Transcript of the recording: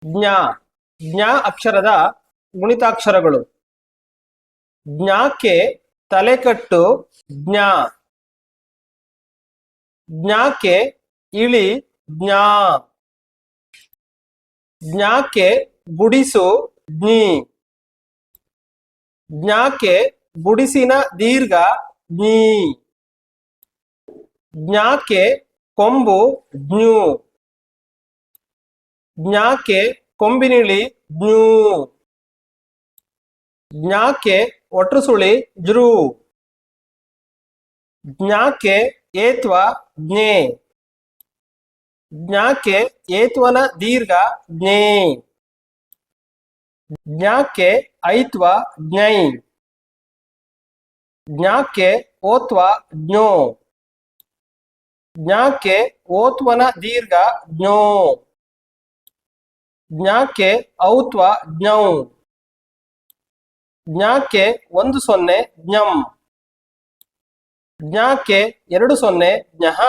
ಜ್ಞ ಜ್ಞ ಅಕ್ಷರದ ಗುಣಿತಾಕ್ಷರಗಳು. ಜ್ಞಕ್ಕೆ ತಲೆಕಟ್ಟು ಜ್ಞ. ಜ್ಞಕ್ಕೆ ಇಳಿ ಜ್ಞಾ. ಜ್ಞಕ್ಕೆ ಗುಡಿಸು ಜ್ಞಿ. ಜ್ಞಕ್ಕೆ ಗುಡಿಸಿನ ದೀರ್ಘ ಜ್ಞಿ. ಜ್ಞಕ್ಕೆ ಕೊಂಬು ಜ್ಞು. ಜ್ಞಕ್ಕೆ ಕೊಂಬಿನಿಳಿ ಜ್ಞೂ. ಜ್ಞಕ್ಕೆ ಒಟ್ರುಸುಳಿ ಜೃ. ಜ್ಞಕ್ಕೆ ಏತ್ವ ಜ್ಞೇ. ಜ್ಞಕ್ಕೆ ಏತ್ವನ ದೀರ್ಘ ಜ್ಞೇ. ಜ್ಞಕ್ಕೆ ಐತ್ವ ಜ್ಞೈ. ಜ್ಞಕ್ಕೆ ಓತ್ವ ಜ್ಞೋ. ಜ್ಞಕ್ಕೆ ಓತ್ವನ ದೀರ್ಘ ಜ್ಞೋ. ಜ್ಞಕ್ಕೆ ಔತ್ವ ಜ್ಞೌ. ಜ್ಞಕ್ಕೆ 10 ಜ್ಞಂ. ಜ್ಞಕ್ಕೆ 20 ಜ್ಞಃ.